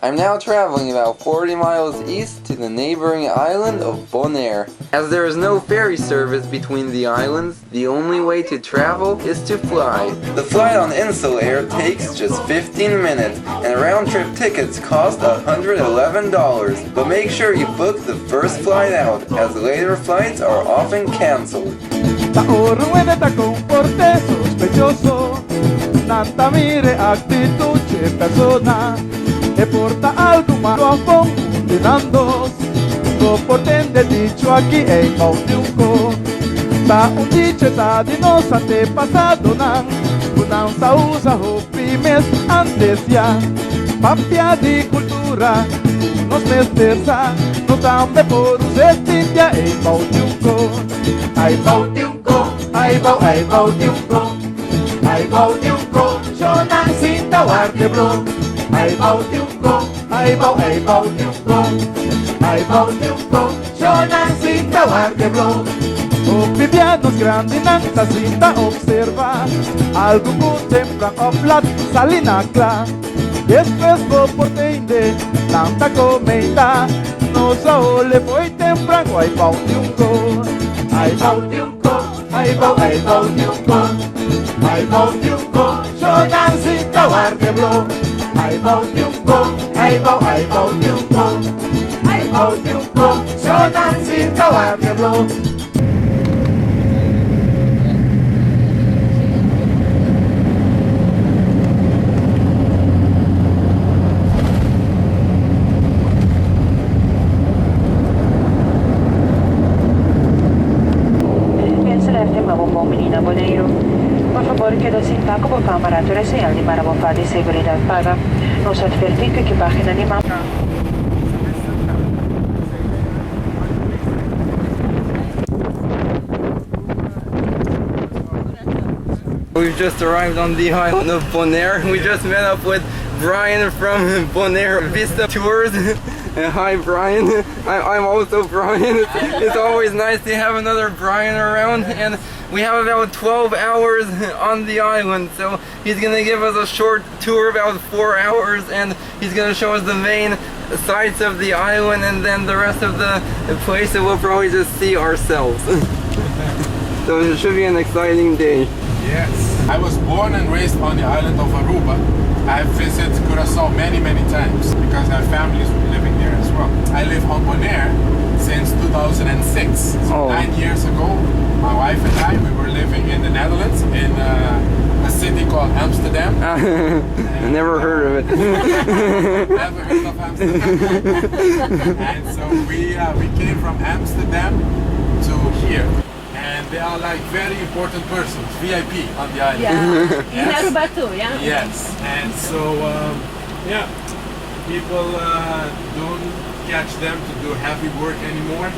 I'm now traveling about 40 miles east to the neighboring island of Bonaire. As there is no ferry service between the islands, the only way to travel is to fly. The flight on Insulair takes just 15 minutes, and round-trip tickets cost $111. But make sure you book the first flight out, as later flights are often cancelled. E porta algo malo a fondo combinando. O portende dicho aqui é igual de co. Tá dicho tá de nosso antepassado não sa usa primes antes já. Papia de cultura, nos mestersa, no tambe por os estindia é igual de co. Ai igual de co, ai igual de co. Ai igual de co, jonan sinta o arte bro. Ai bau tiuko, ai bau tiuko, ai bau tiuko, jonan sinta wargeblo. O pipianos grande nanta sinta observa, algo contemplan oplat salinacla. Después vou portende, nanta comenta, nosa ole foi temprano, ai bau tiuko, ai bau tiuko, ai bau tiuko, ai bau tiuko, jonan sinta wargeblo. Ai bau tiuko, ai bau tiuko, ai bau tiuko, jonan sinta wargeblo. Por favor, quede-se intacto com a câmera, é señal de marabofá de seguridad paga. Nos advertí que equipaje animal. We've just arrived on the island of Bonaire. We just met up with Brian from Bonaire Vista Tours. Hi Brian, I'm also Brian. It's always nice to have another Brian around, and we have about 12 hours on the island, so he's gonna give us a short tour, about 4 hours, and he's gonna show us the main sights of the island, and then the rest of the place that we'll probably just see ourselves. So it should be an exciting day. Yes, I was born and raised on the island of Aruba. I've visited Curacao many times because I have families living there as well. I live on Bonaire since 2006. So 9 years ago, my wife and I, we were living in the Netherlands in a city called Amsterdam. I never heard of it. Never heard of Amsterdam. And so we came from Amsterdam to here. And they are like very important persons, VIP on the island. Yeah, in Aruba too, yeah? Yes, and so, yeah, people don't catch them to do heavy work anymore.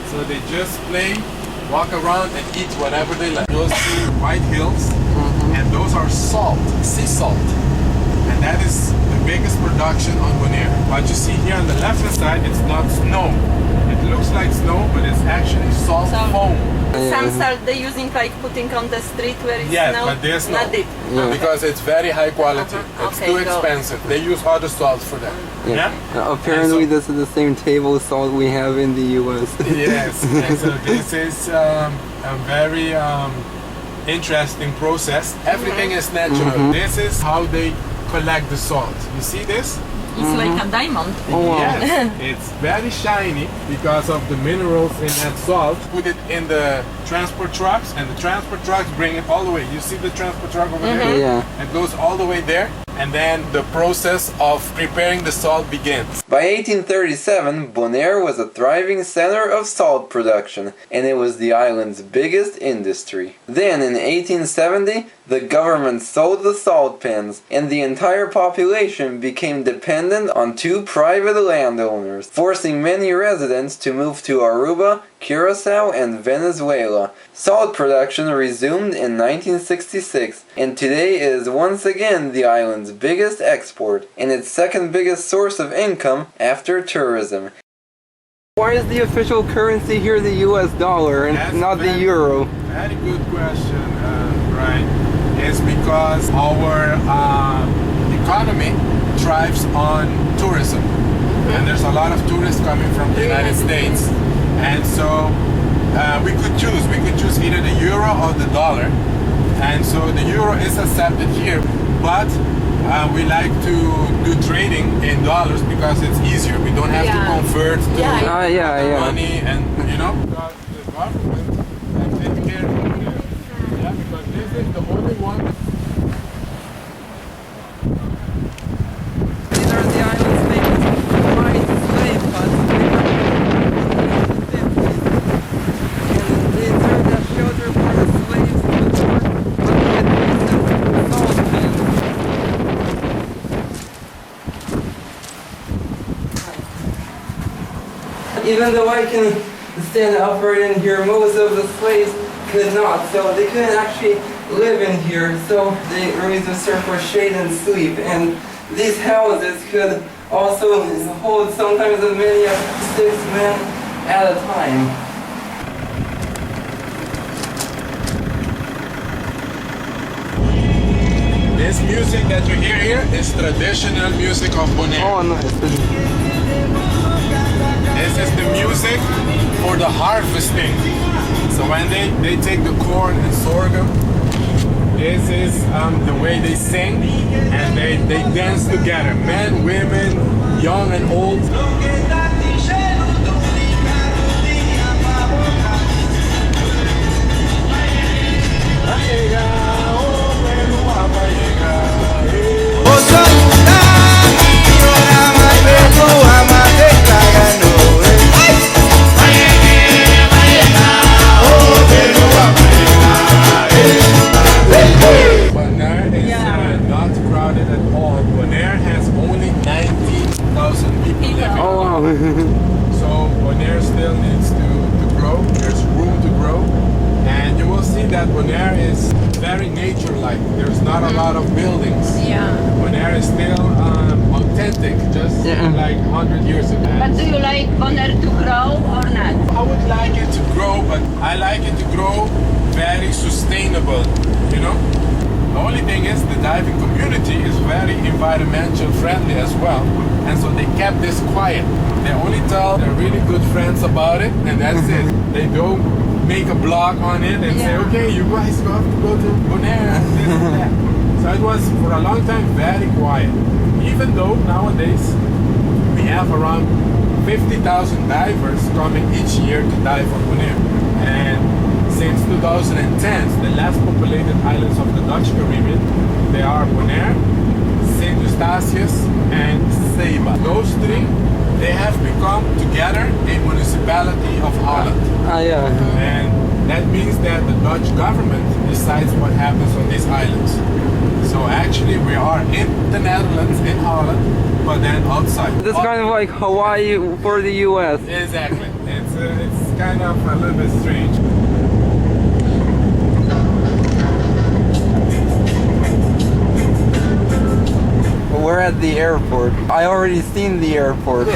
So they just play, walk around and eat whatever they like. You'll see white hills, and those are salt, sea salt. And that is the biggest production on Bonaire. What you see here on the left-hand side, it's not snow. It looks like snow, but it's actually salt foam. Some salt they're using like putting on the street where it's Yes, but there's no. not deep. Because it's very high quality. It's too expensive. They use other salts for that. Yeah. Apparently this is the same table salt we have in the US. Yes, and so this is a very interesting process. Everything is natural. This is how they collect the salt. You see this? It's like a diamond. Oh, wow. Yes, it's very shiny because of the minerals in that salt. Put it in the transport trucks, and the transport trucks bring it all the way. You see the transport truck over there? Yeah. It goes all the way there, and then the process of preparing the salt begins. By 1837, Bonaire was a thriving center of salt production, and it was the island's biggest industry. Then, in 1870, the government sold the salt pans, and the entire population became dependent on 2 private landowners, forcing many residents to move to Aruba, Curacao, and Venezuela. Salt production resumed in 1966, and today is once again the island's biggest export, and its second biggest source of income after tourism. Why is the official currency here the US dollar and not the euro? Very good question, Brian. It's because our economy thrives on tourism. a lot of tourists coming from the United States, and so we could choose. We could choose either the euro or the dollar, and so the euro is accepted here, but we like to do trading in dollars because it's easier. We don't have to convert to money, and you know, because the government has taken care of it. Yeah, because this is the only one. These are the islands famous for white slave huts. And they served as shelter for the slaves in the port, but with recent salt pans. Even though I can stand upright in here, most of the slaves could not, so they couldn't actually live in here, so they always just serve for shade and sleep. And these houses could also hold sometimes as many as 6 men at a time. This music that you hear here is traditional music of Bonaire. Oh, nice. This is the music for the harvesting. So when they take the corn and sorghum, this is the way they sing, and they dance together. Men, women, young and old. Bonaire is not crowded at all. Bonaire has only 19,000 people living. Oh, wow. So Bonaire still needs to grow. There's room to grow. And you will see that Bonaire is very nature-like. There's not a lot of buildings. Yeah. Bonaire is still authentic, just like 100 years ago. But do you like Bonaire to grow or not? I would like it to grow, but I like it to grow very sustainable, you know? The only thing is the diving community is very environmental friendly as well, and so they kept this quiet. They only tell their really good friends about it, and that's it. They don't make a blog on it and say, okay, you guys have to go to Bonaire and this and that. So it was for a long time very quiet. Even though nowadays we have around 50,000 divers coming each year to dive on Bonaire. And since 2010, the last populated islands of the Dutch Caribbean, they are Bonaire, St. Eustatius, and Ceiba. Those three, they have become together a municipality of Holland. And that means that the Dutch government decides what happens on these islands. So actually we are in the Netherlands, in Holland, but then outside. This is kind of like Hawaii for the US. Exactly. It's kind of a little bit strange. We're at the airport. I already seen the airport.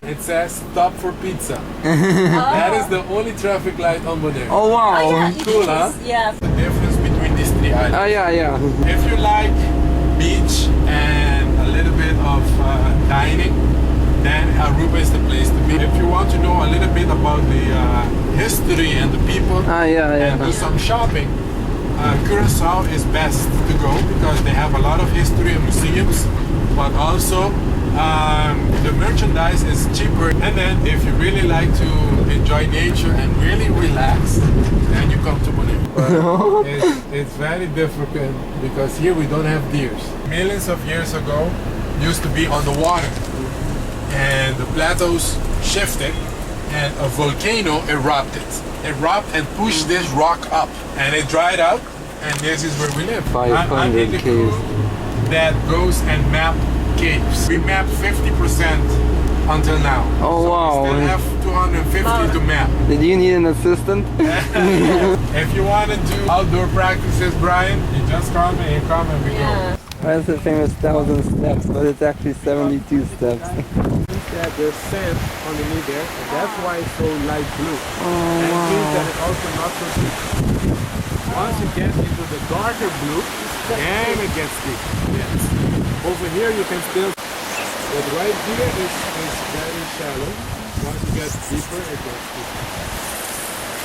It says stop for pizza. That is the only traffic light on Bonaire. Oh wow. Oh, yeah, Cool, it huh? is, yeah. The difference between these three islands. If you like beach and a little bit of dining, then Aruba is the place to be. If you want to know a little bit about the history and the people and do some shopping, Curacao is best to go because they have a lot of history and museums, but also the merchandise is cheaper. And then if you really like to enjoy nature and really relax, then you come to Bonaire. But it's very difficult because here we don't have deers. Millions of years ago used to be on the water, and the plateaus shifted and a volcano erupted and pushed this rock up, and it dried out, and this is where we live. I'm in the crew that goes and map caves. We mapped 50% until now. Oh so wow. We still have 250 to map. Did you need an assistant? If you want to do outdoor practices, Brian, you just come and we go. That's the famous 1,000 steps, but it's actually 72 steps. That there's sand underneath there, and that's why it's so light blue. Oh, That wow. means that it's also not so deep. Once you get into the darker blue, then it gets deep. Yes. Over here you can still But right here is very shallow. Once you get deeper, it goes deeper.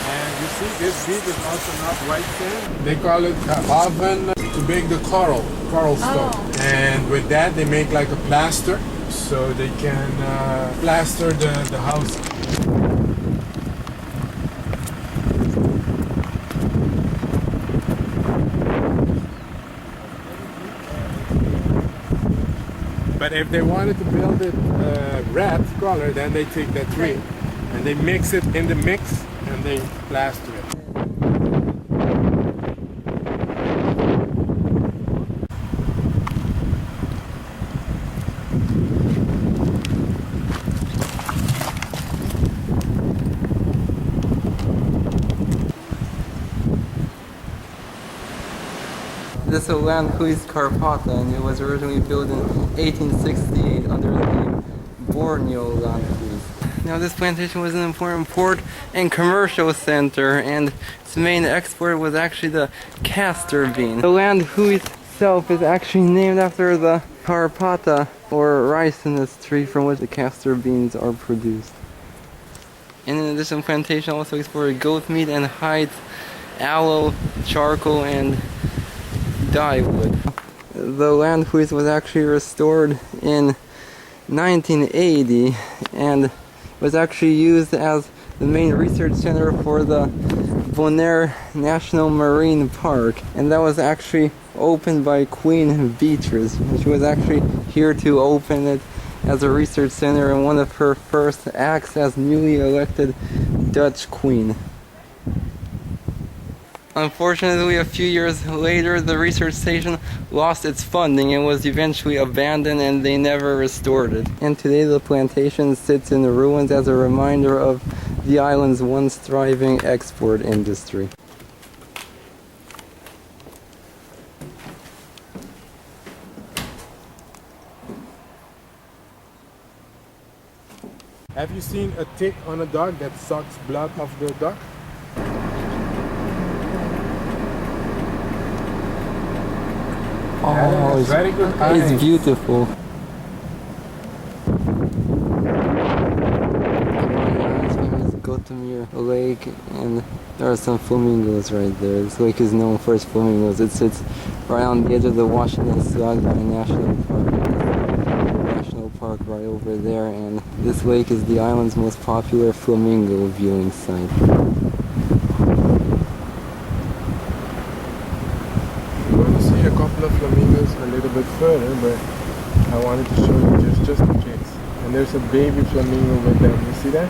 And you see this beach is also not white sand. They call it an oven to bake the coral stone. And with that they make like a plaster, so they can plaster the house. But if they wanted to build it red color, then they take that tree and they mix it in the mix and they plaster it. This is Landhuis Karpata, and it was originally built in 1868 under the name Borneo Landhuis. Now, this plantation was an important port and commercial center, and its main export was actually the castor bean. The Landhuis itself is actually named after the Karpata, or ricinus tree, from which the castor beans are produced. And in addition, the plantation also exported goat meat and hides, aloe, charcoal, and dyewood. The Landhuis was actually restored in 1980 and was actually used as the main research center for the Bonaire National Marine Park, and that was actually opened by Queen Beatrice. She was actually here to open it as a research center in one of her first acts as newly elected Dutch Queen. Unfortunately, a few years later, the research station lost its funding and was eventually abandoned, and they never restored it. And today the plantation sits in the ruins as a reminder of the island's once thriving export industry. Have you seen a tick on a dog that sucks blood off the dog? Oh, it's very good eyes. It's beautiful. It's Gotomeer Lake, and there are some flamingos right there. This lake is known for its flamingos. It sits right on the edge of the Washington National Park right over there, and this lake is the island's most popular flamingo viewing site. A couple of flamingos a little bit further, but I wanted to show you just in case. And there's a baby flamingo with them. You see that?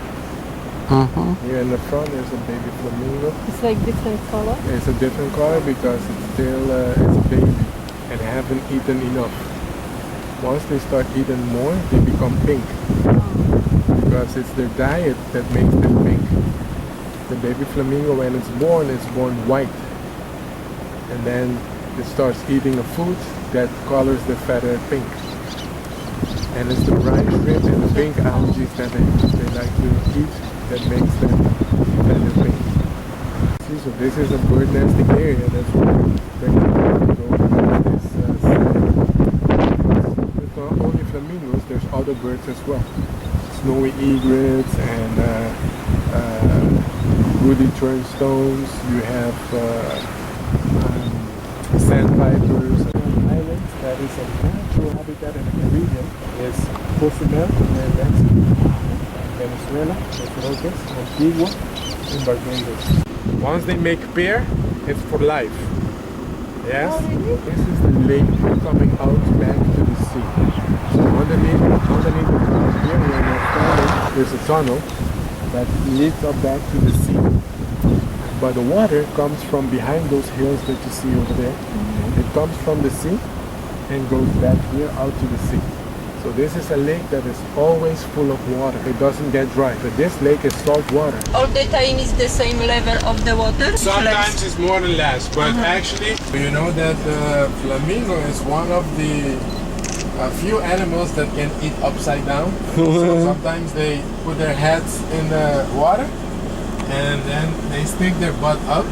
Here in the front, there's a baby flamingo. It's like different color. It's a different color because it's still it's a baby and haven't eaten enough. Once they start eating more, they become pink because it's their diet that makes them pink. The baby flamingo, when it's born white, and then it starts eating a food that colors the feather pink. And it's the brine shrimp and the pink algae that they like to eat that makes them feather pink. See, so this is a bird nesting area. That's why they go around this sand. There's not only flamingos, there's other birds as well. Snowy egrets and woody turnstones. You have sandpipers. Islands that is a natural habitat in the Caribbean is Cozumel in Mexico, Venezuela, Los Antigua, and Barbados. Once they make pair, it's for life. Yes? Oh, really? This is the lake coming out back to the sea. So underneath the ground here where we're standing, there's a tunnel that leads up back to the sea. But the water comes from behind those hills that you see over there. It comes from the sea and goes back here out to the sea. So this is a lake that is always full of water. It doesn't get dry. But this lake is salt water. All the time is the same level of the water? Sometimes it's more than less, but actually, you know that the flamingo is one of the few animals that can eat upside down. So sometimes they put their heads in the water and then they stick their butt out.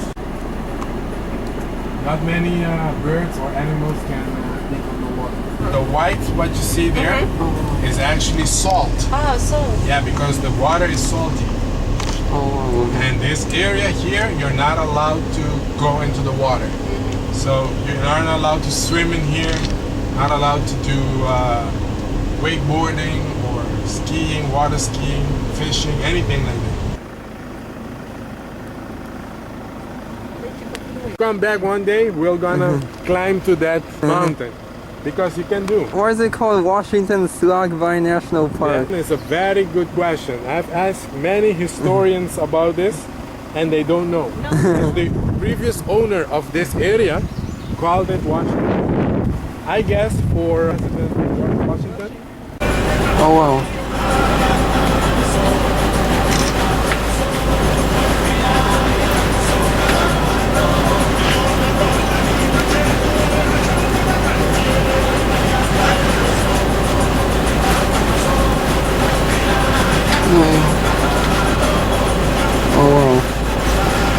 Not many birds or animals can eat on the water. The white, what you see there, is actually salt. Ah, so. Yeah, because the water is salty. And this area here, you're not allowed to go into the water. So you're not allowed to swim in here, not allowed to do wakeboarding or skiing, water skiing, fishing, anything like that. Come back one day, we're gonna climb to that mountain, because you can do. Why is it called Washington Slagby National Park? Yeah, it's a very good question. I've asked many historians about this, and they don't know. The previous owner of this area called it Washington. I guess for President George Washington. Oh wow.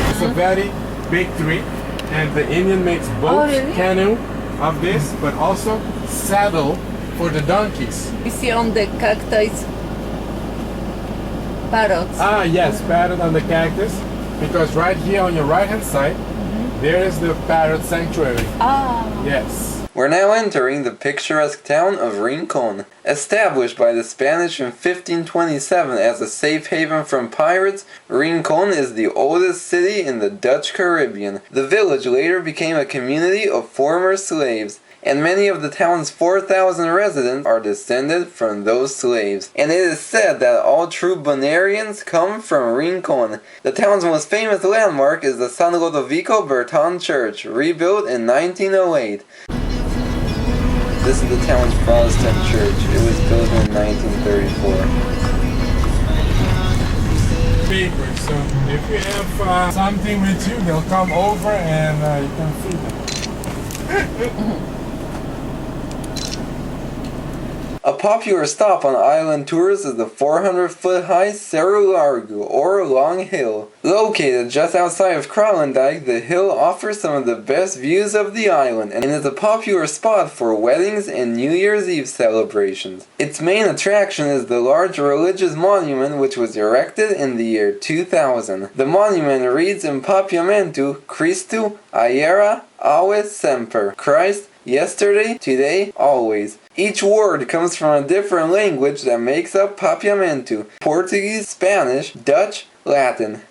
It's a very big tree, and the Indian makes boats, canoe of this, but also saddle for the donkeys. You see on the cactus parrots. Ah, yes, parrot on the cactus, because right here on your right hand side, there is the parrot sanctuary. Ah. Yes. We're now entering the picturesque town of Rincon. Established by the Spanish in 1527 as a safe haven from pirates, Rincon is the oldest city in the Dutch Caribbean. The village later became a community of former slaves, and many of the town's 4,000 residents are descended from those slaves. And it is said that all true Bonaireans come from Rincon. The town's most famous landmark is the San Lodovico Berton Church, rebuilt in 1908. This is the town's Protestant church. It was built in 1934. Paper, so if you have something with you, they'll come over and you can feed them. A popular stop on island tours is the 400-foot-high Seru Largu, or Long Hill. Located just outside of Kralendijk, the hill offers some of the best views of the island and is a popular spot for weddings and New Year's Eve celebrations. Its main attraction is the large religious monument which was erected in the year 2000. The monument reads in Papiamentu, Christu, Aiera, Always Semper, Christ, yesterday, today, always. Each word comes from a different language that makes up Papiamentu: Portuguese, Spanish, Dutch, Latin.